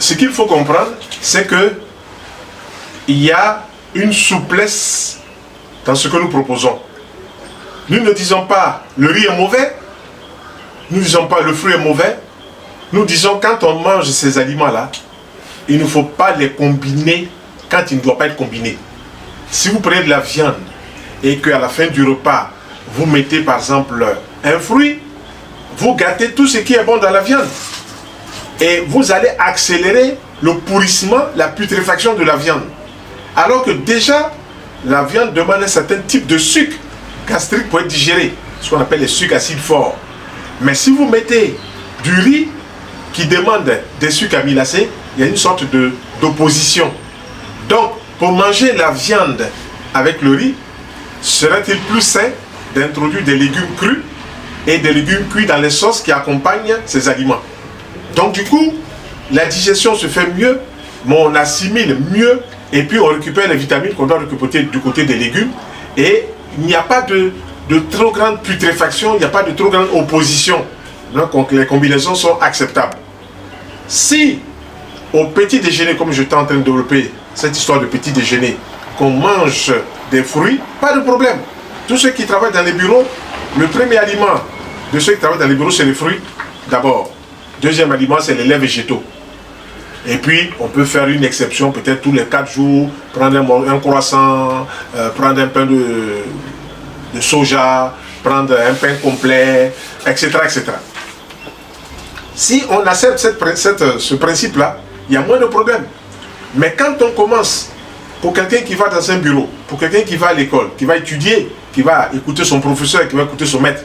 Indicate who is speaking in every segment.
Speaker 1: ce qu'il faut comprendre, c'est que il y a une souplesse dans ce que nous proposons. Nous ne disons pas le riz est mauvais, nous ne disons pas le fruit est mauvais, nous disons quand on mange ces aliments-là, il ne faut pas les combiner quand il ne doit pas être combiné. Si vous prenez de la viande et qu'à la fin du repas, vous mettez par exemple un fruit, vous gâtez tout ce qui est bon dans la viande. Et vous allez accélérer le pourrissement, la putréfaction de la viande. Alors que déjà, la viande demande un certain type de sucre gastrique pour être digéré, ce qu'on appelle les sucres acides forts. Mais si vous mettez du riz qui demande des sucres amylacés, il y a une sorte d'opposition. Donc, pour manger la viande avec le riz, serait-il plus sain d'introduire des légumes crus et des légumes cuits dans les sauces qui accompagnent ces aliments? Donc du coup, la digestion se fait mieux, mais on assimile mieux et puis on récupère les vitamines qu'on doit récupérer du côté des légumes et il n'y a pas de trop grande putréfaction, il n'y a pas de trop grande opposition. Donc les combinaisons sont acceptables. Si au petit déjeuner, comme je suis en train de développer cette histoire de petit déjeuner, qu'on mange des fruits, pas de problème. Tous ceux qui travaillent dans les bureaux, le premier aliment de ceux qui travaillent dans les bureaux, c'est les fruits d'abord. Deuxième aliment, c'est les laits végétaux. Et puis, on peut faire une exception, peut-être tous les 4 jours, prendre un croissant, prendre un pain de soja, prendre un pain complet, etc. etc. Si on accepte ce principe-là, il y a moins de problèmes. Mais quand on commence, pour quelqu'un qui va dans un bureau, pour quelqu'un qui va à l'école, qui va étudier, qui va écouter son professeur, qui va écouter son maître,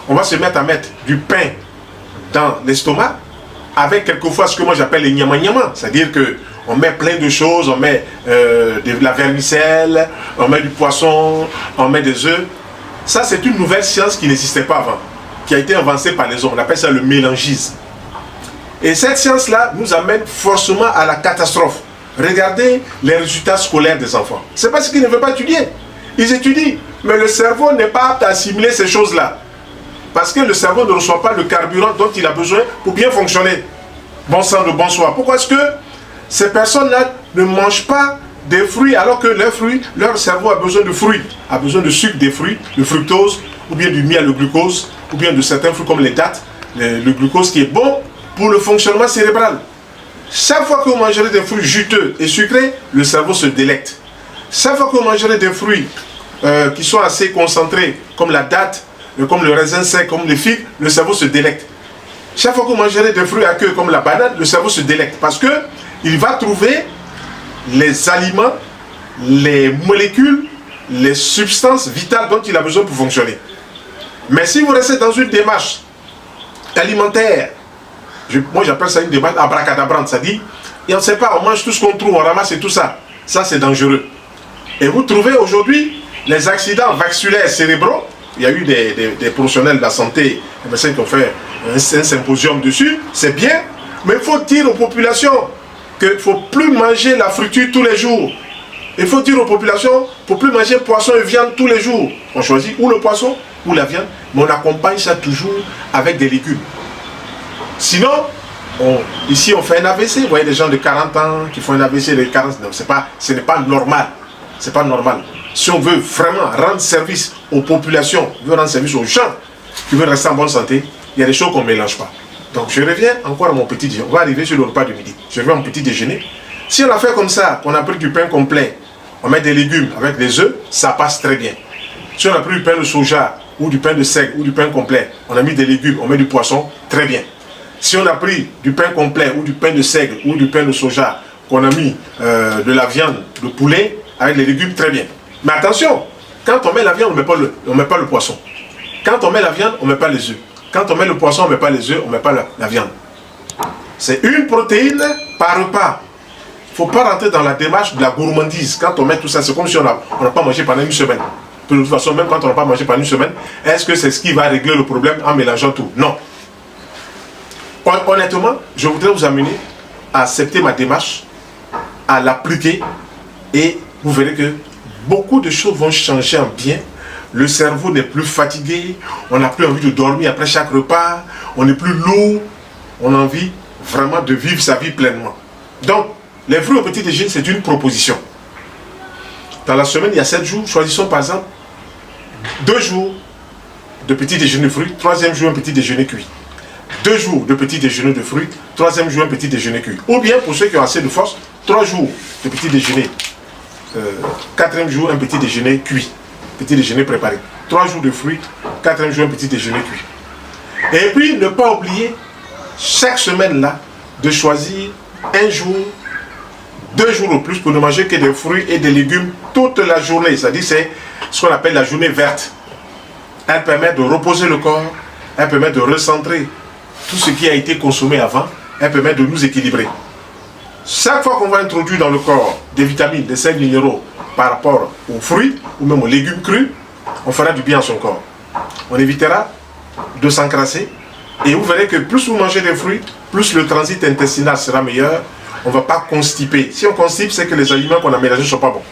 Speaker 1: on va se mettre à mettre du pain dans l'estomac, avec quelquefois ce que moi j'appelle les nyama-nyama, c'est-à-dire qu'on met plein de choses, on met de la vermicelle, on met du poisson, on met des œufs. Ça, c'est une nouvelle science qui n'existait pas avant, qui a été avancée par les hommes, on appelle ça le mélangisme. Et cette science-là nous amène forcément à la catastrophe. Regardez les résultats scolaires des enfants. C'est parce qu'ils ne veulent pas étudier. Ils étudient, mais le cerveau n'est pas apte à assimiler ces choses-là. Parce que le cerveau ne reçoit pas le carburant dont il a besoin pour bien fonctionner. Bon sang de bonsoir. Pourquoi est-ce que ces personnes-là ne mangent pas des fruits alors que leurs fruits, leur cerveau a besoin de fruits, a besoin de sucre des fruits, le fructose, ou bien du miel, le glucose, ou bien de certains fruits comme les dattes, le glucose qui est bon pour le fonctionnement cérébral. Chaque fois que vous mangerez des fruits juteux et sucrés, le cerveau se délecte. Chaque fois que vous mangerez des fruits qui sont assez concentrés, comme la date, comme le raisin sec, comme les figues, le cerveau se délecte. Chaque fois que vous mangerez des fruits à queue comme la banane, le cerveau se délecte parce que il va trouver les aliments, les molécules, les substances vitales dont il a besoin pour fonctionner. Mais si vous restez dans une démarche alimentaire, moi j'appelle ça une démarche abracadabrante, ça dit, et on ne sait pas, on mange tout ce qu'on trouve, on ramasse et tout ça. Ça c'est dangereux. Et vous trouvez aujourd'hui les accidents vasculaires cérébraux. Il y a eu des professionnels de la santé, des médecins qui ont fait un symposium dessus, c'est bien, mais il faut dire aux populations qu'il ne faut plus manger la friture tous les jours. Il faut dire aux populations qu'il ne faut plus manger poisson et viande tous les jours. On choisit ou le poisson ou la viande, mais on accompagne ça toujours avec des légumes. Sinon, ici on fait un AVC, vous voyez des gens de 40 ans qui font un AVC de 40 ans, ce n'est pas normal. C'est pas normal. Si on veut vraiment rendre service aux populations, on veut rendre service aux gens qui veulent rester en bonne santé, il y a des choses qu'on ne mélange pas. Donc je reviens encore à mon petit déjeuner. On va arriver sur le repas de midi. Je reviens à mon petit déjeuner. Si on a fait comme ça, qu'on a pris du pain complet, on met des légumes avec des œufs, ça passe très bien. Si on a pris du pain de soja, ou du pain de seigle, ou du pain complet, on a mis des légumes, on met du poisson, très bien. Si on a pris du pain complet, ou du pain de seigle, ou du pain de soja, qu'on a mis de la viande de poulet, avec les légumes, très bien. Mais attention, quand on met la viande, on ne met pas le poisson. Quand on met la viande, on ne met pas les œufs. Quand on met le poisson, on ne met pas les œufs, on ne met pas la viande. C'est une protéine par repas. Il ne faut pas rentrer dans la démarche de la gourmandise. Quand on met tout ça, c'est comme si on n'a pas mangé pendant une semaine. De toute façon, même quand on n'a pas mangé pendant une semaine, est-ce que c'est ce qui va régler le problème en mélangeant tout? Non. Honnêtement, je voudrais vous amener à accepter ma démarche, à l'appliquer, et vous verrez que beaucoup de choses vont changer en bien. Le cerveau n'est plus fatigué, on n'a plus envie de dormir après chaque repas, on n'est plus lourd, on a envie vraiment de vivre sa vie pleinement. Donc, les fruits au petit déjeuner, c'est une proposition. Dans la semaine, il y a 7 jours. Choisissons par exemple 2 jours de petit déjeuner de fruits, 3e jour un petit déjeuner cuit. 2 jours de petit déjeuner de fruits, 3e jour un petit déjeuner cuit. Ou bien pour ceux qui ont assez de force, 3 jours de petit déjeuner, 4e jour un petit déjeuner cuit, petit déjeuner préparé. 3 jours de fruits, 4e jour un petit déjeuner cuit. Et puis ne pas oublier chaque semaine là de choisir un jour, 2 jours au plus pour ne manger que des fruits et des légumes toute la journée. C'est-à-dire c'est ce qu'on appelle la journée verte. Elle permet de reposer le corps, elle permet de recentrer tout ce qui a été consommé avant, elle permet de nous équilibrer. Chaque fois qu'on va introduire dans le corps des vitamines, des sels minéraux par rapport aux fruits ou même aux légumes crus, on fera du bien à son corps. On évitera de s'encrasser et vous verrez que plus vous mangez des fruits, plus le transit intestinal sera meilleur. On ne va pas constiper. Si on constipe, c'est que les aliments qu'on a mélangés ne sont pas bons.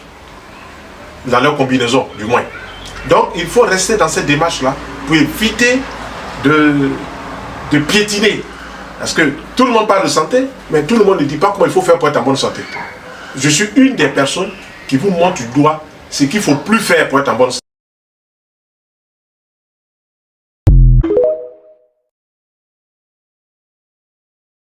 Speaker 1: Dans leur combinaison, du moins. Donc, il faut rester dans cette démarche-là pour éviter de piétiner. Parce que tout le monde parle de santé, mais tout le monde ne dit pas comment il faut faire pour être en bonne santé. Je suis une des personnes qui vous montre du doigt ce qu'il ne faut plus faire pour être en bonne santé.